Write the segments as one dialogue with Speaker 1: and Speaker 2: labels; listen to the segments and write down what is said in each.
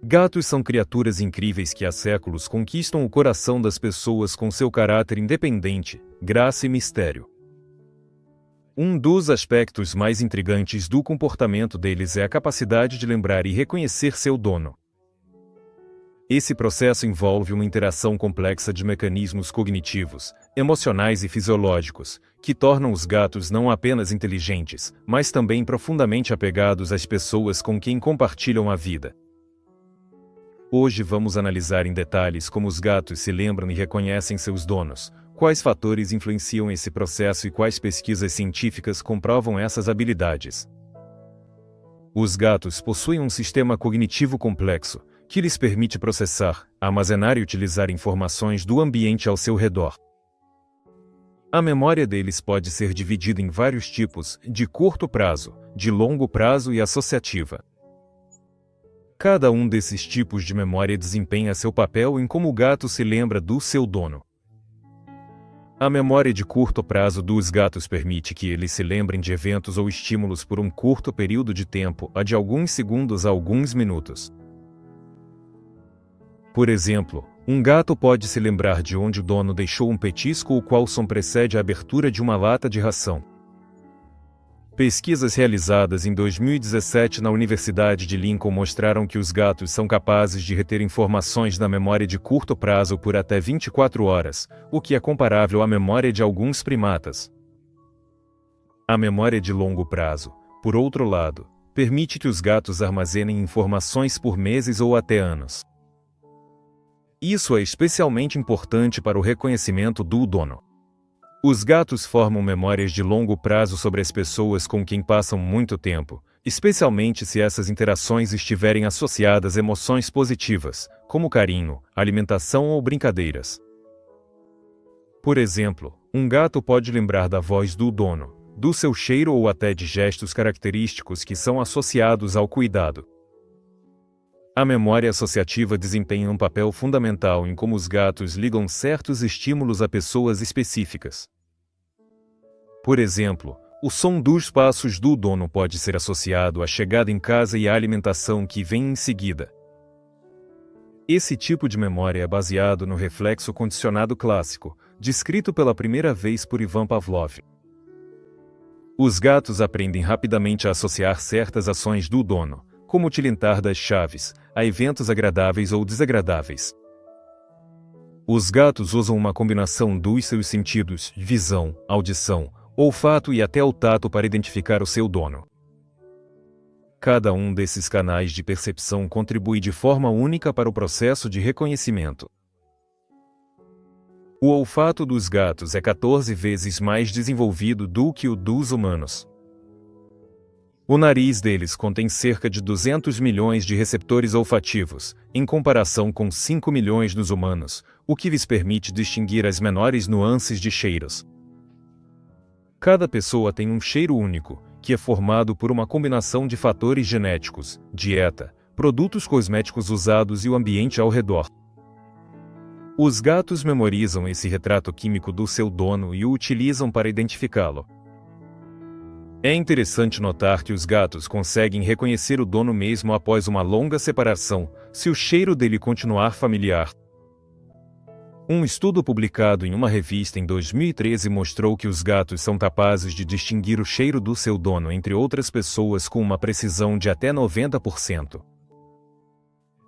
Speaker 1: Gatos são criaturas incríveis que há séculos conquistam o coração das pessoas com seu caráter independente, graça e mistério. Um dos aspectos mais intrigantes do comportamento deles é a capacidade de lembrar e reconhecer seu dono. Esse processo envolve uma interação complexa de mecanismos cognitivos, emocionais e fisiológicos, que tornam os gatos não apenas inteligentes, mas também profundamente apegados às pessoas com quem compartilham a vida. Hoje vamos analisar em detalhes como os gatos se lembram e reconhecem seus donos, quais fatores influenciam esse processo e quais pesquisas científicas comprovam essas habilidades. Os gatos possuem um sistema cognitivo complexo, que lhes permite processar, armazenar e utilizar informações do ambiente ao seu redor. A memória deles pode ser dividida em vários tipos, de curto prazo, de longo prazo e associativa. Cada um desses tipos de memória desempenha seu papel em como o gato se lembra do seu dono. A memória de curto prazo dos gatos permite que eles se lembrem de eventos ou estímulos por um curto período de tempo, de alguns segundos a alguns minutos. Por exemplo, um gato pode se lembrar de onde o dono deixou um petisco ou qual som precede a abertura de uma lata de ração. Pesquisas realizadas em 2017 na Universidade de Lincoln mostraram que os gatos são capazes de reter informações na memória de curto prazo por até 24 horas, o que é comparável à memória de alguns primatas. A memória de longo prazo, por outro lado, permite que os gatos armazenem informações por meses ou até anos. Isso é especialmente importante para o reconhecimento do dono. Os gatos formam memórias de longo prazo sobre as pessoas com quem passam muito tempo, especialmente se essas interações estiverem associadas a emoções positivas, como carinho, alimentação ou brincadeiras. Por exemplo, um gato pode lembrar da voz do dono, do seu cheiro ou até de gestos característicos que são associados ao cuidado. A memória associativa desempenha um papel fundamental em como os gatos ligam certos estímulos a pessoas específicas. Por exemplo, o som dos passos do dono pode ser associado à chegada em casa e à alimentação que vem em seguida. Esse tipo de memória é baseado no reflexo condicionado clássico, descrito pela primeira vez por Ivan Pavlov. Os gatos aprendem rapidamente a associar certas ações do dono, como tilintar das chaves, a eventos agradáveis ou desagradáveis. Os gatos usam uma combinação dos seus sentidos, visão, audição, olfato e até o tato para identificar o seu dono. Cada um desses canais de percepção contribui de forma única para o processo de reconhecimento. O olfato dos gatos é 14 vezes mais desenvolvido do que o dos humanos. O nariz deles contém cerca de 200 milhões de receptores olfativos, em comparação com 5 milhões dos humanos, o que lhes permite distinguir as menores nuances de cheiros. Cada pessoa tem um cheiro único, que é formado por uma combinação de fatores genéticos, dieta, produtos cosméticos usados e o ambiente ao redor. Os gatos memorizam esse retrato químico do seu dono e o utilizam para identificá-lo. É interessante notar que os gatos conseguem reconhecer o dono mesmo após uma longa separação, se o cheiro dele continuar familiar. Um estudo publicado em uma revista em 2013 mostrou que os gatos são capazes de distinguir o cheiro do seu dono entre outras pessoas com uma precisão de até 90%.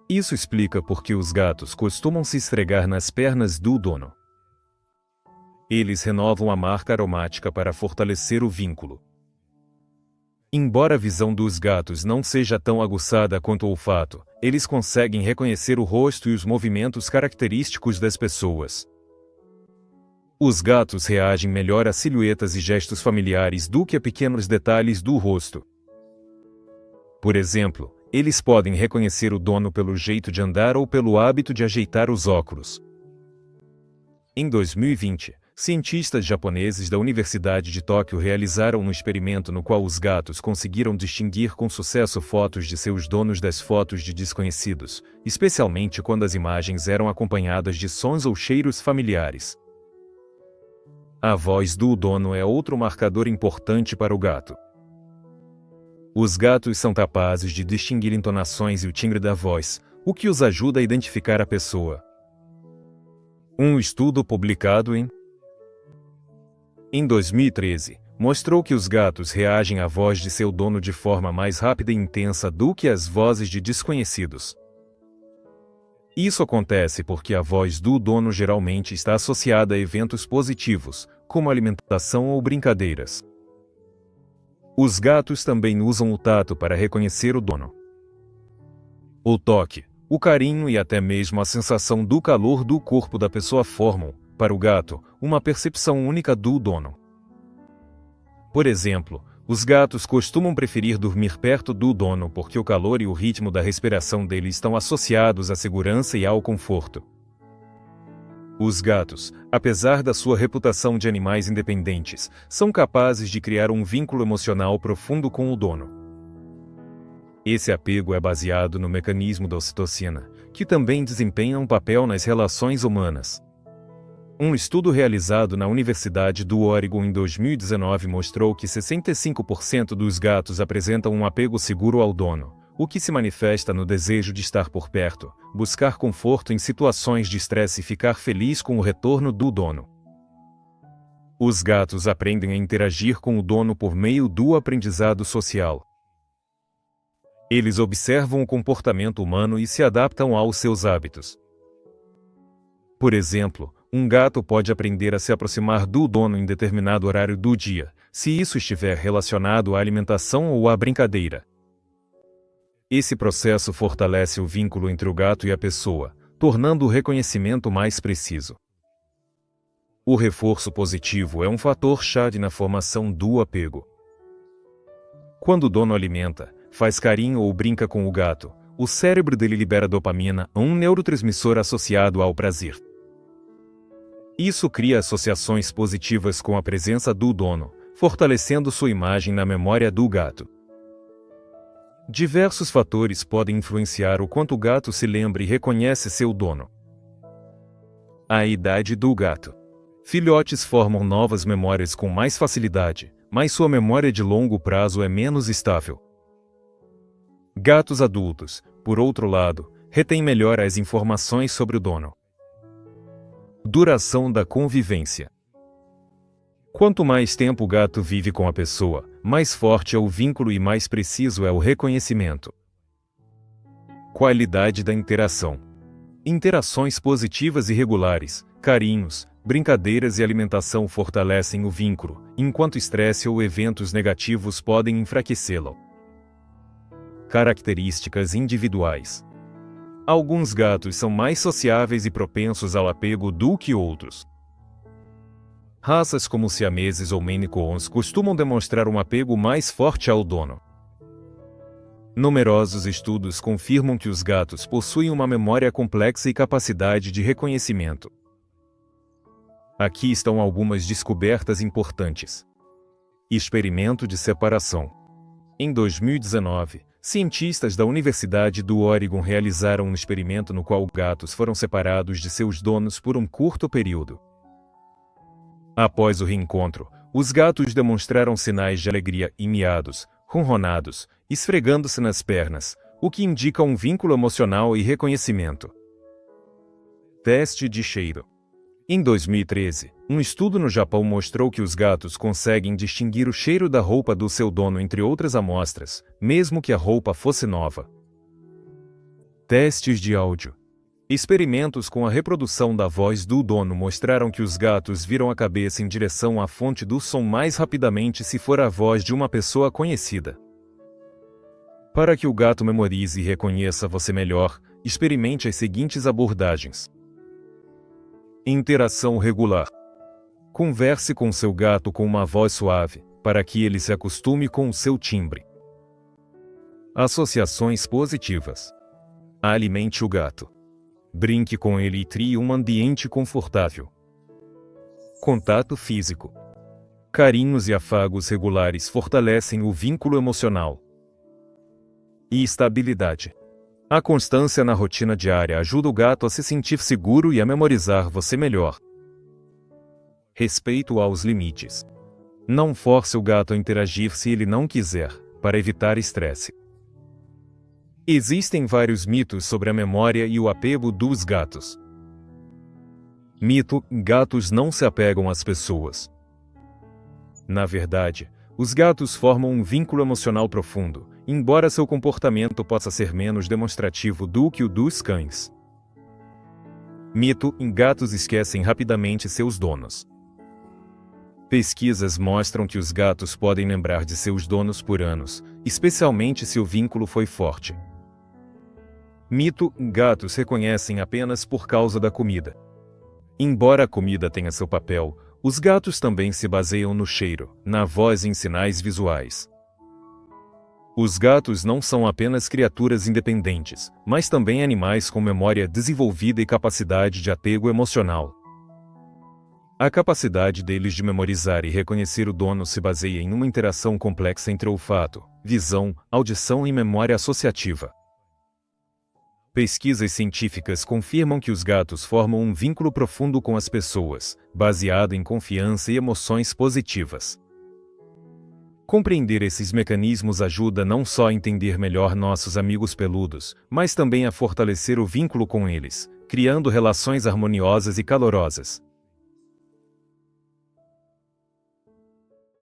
Speaker 1: Isso explica por que os gatos costumam se esfregar nas pernas do dono. Eles renovam a marca aromática para fortalecer o vínculo. Embora a visão dos gatos não seja tão aguçada quanto o olfato, eles conseguem reconhecer o rosto e os movimentos característicos das pessoas. Os gatos reagem melhor a silhuetas e gestos familiares do que a pequenos detalhes do rosto. Por exemplo, eles podem reconhecer o dono pelo jeito de andar ou pelo hábito de ajeitar os óculos. Em 2020, cientistas japoneses da Universidade de Tóquio realizaram um experimento no qual os gatos conseguiram distinguir com sucesso fotos de seus donos das fotos de desconhecidos, especialmente quando as imagens eram acompanhadas de sons ou cheiros familiares. A voz do dono é outro marcador importante para o gato. Os gatos são capazes de distinguir entonações e o timbre da voz, o que os ajuda a identificar a pessoa. Um estudo publicado em 2013 mostrou que os gatos reagem à voz de seu dono de forma mais rápida e intensa do que as vozes de desconhecidos. Isso acontece porque a voz do dono geralmente está associada a eventos positivos, como alimentação ou brincadeiras. Os gatos também usam o tato para reconhecer o dono. O toque, o carinho e até mesmo a sensação do calor do corpo da pessoa formam, para o gato, uma percepção única do dono. Por exemplo, os gatos costumam preferir dormir perto do dono porque o calor e o ritmo da respiração dele estão associados à segurança e ao conforto. Os gatos, apesar da sua reputação de animais independentes, são capazes de criar um vínculo emocional profundo com o dono. Esse apego é baseado no mecanismo da ocitocina, que também desempenha um papel nas relações humanas. Um estudo realizado na Universidade do Oregon em 2019 mostrou que 65% dos gatos apresentam um apego seguro ao dono, o que se manifesta no desejo de estar por perto, buscar conforto em situações de estresse e ficar feliz com o retorno do dono. Os gatos aprendem a interagir com o dono por meio do aprendizado social. Eles observam o comportamento humano e se adaptam aos seus hábitos. Por exemplo, um gato pode aprender a se aproximar do dono em determinado horário do dia, se isso estiver relacionado à alimentação ou à brincadeira. Esse processo fortalece o vínculo entre o gato e a pessoa, tornando o reconhecimento mais preciso. O reforço positivo é um fator-chave na formação do apego. Quando o dono alimenta, faz carinho ou brinca com o gato, o cérebro dele libera dopamina, um neurotransmissor associado ao prazer. Isso cria associações positivas com a presença do dono, fortalecendo sua imagem na memória do gato. Diversos fatores podem influenciar o quanto o gato se lembra e reconhece seu dono. A idade do gato. Filhotes formam novas memórias com mais facilidade, mas sua memória de longo prazo é menos estável. Gatos adultos, por outro lado, retêm melhor as informações sobre o dono. Duração da convivência. Quanto mais tempo o gato vive com a pessoa, mais forte é o vínculo e mais preciso é o reconhecimento. Qualidade da interação. Interações positivas e regulares, carinhos, brincadeiras e alimentação fortalecem o vínculo, enquanto estresse ou eventos negativos podem enfraquecê-lo. Características individuais. Alguns gatos são mais sociáveis e propensos ao apego do que outros. Raças como siameses ou Maine Coons costumam demonstrar um apego mais forte ao dono. Numerosos estudos confirmam que os gatos possuem uma memória complexa e capacidade de reconhecimento. Aqui estão algumas descobertas importantes. Experimento de separação. Em 2019, cientistas da Universidade do Oregon realizaram um experimento no qual gatos foram separados de seus donos por um curto período. Após o reencontro, os gatos demonstraram sinais de alegria e miados, ronronados, esfregando-se nas pernas, o que indica um vínculo emocional e reconhecimento. Teste de cheiro. Em 2013, um estudo no Japão mostrou que os gatos conseguem distinguir o cheiro da roupa do seu dono entre outras amostras, mesmo que a roupa fosse nova. Testes de áudio. Experimentos com a reprodução da voz do dono mostraram que os gatos viram a cabeça em direção à fonte do som mais rapidamente se for a voz de uma pessoa conhecida. Para que o gato memorize e reconheça você melhor, experimente as seguintes abordagens. Interação regular. Converse com seu gato com uma voz suave, para que ele se acostume com o seu timbre. Associações positivas. Alimente o gato. Brinque com ele e crie um ambiente confortável. Contato físico. Carinhos e afagos regulares fortalecem o vínculo emocional. E estabilidade. A constância na rotina diária ajuda o gato a se sentir seguro e a memorizar você melhor. Respeito aos limites. Não force o gato a interagir se ele não quiser, para evitar estresse. Existem vários mitos sobre a memória e o apego dos gatos. Mito: gatos não se apegam às pessoas. Na verdade, os gatos formam um vínculo emocional profundo, embora seu comportamento possa ser menos demonstrativo do que o dos cães. Mito: gatos esquecem rapidamente seus donos. Pesquisas mostram que os gatos podem lembrar de seus donos por anos, especialmente se o vínculo foi forte. Mito: gatos reconhecem apenas por causa da comida. Embora a comida tenha seu papel, os gatos também se baseiam no cheiro, na voz e em sinais visuais. Os gatos não são apenas criaturas independentes, mas também animais com memória desenvolvida e capacidade de apego emocional. A capacidade deles de memorizar e reconhecer o dono se baseia em uma interação complexa entre olfato, visão, audição e memória associativa. Pesquisas científicas confirmam que os gatos formam um vínculo profundo com as pessoas, baseado em confiança e emoções positivas. Compreender esses mecanismos ajuda não só a entender melhor nossos amigos peludos, mas também a fortalecer o vínculo com eles, criando relações harmoniosas e calorosas.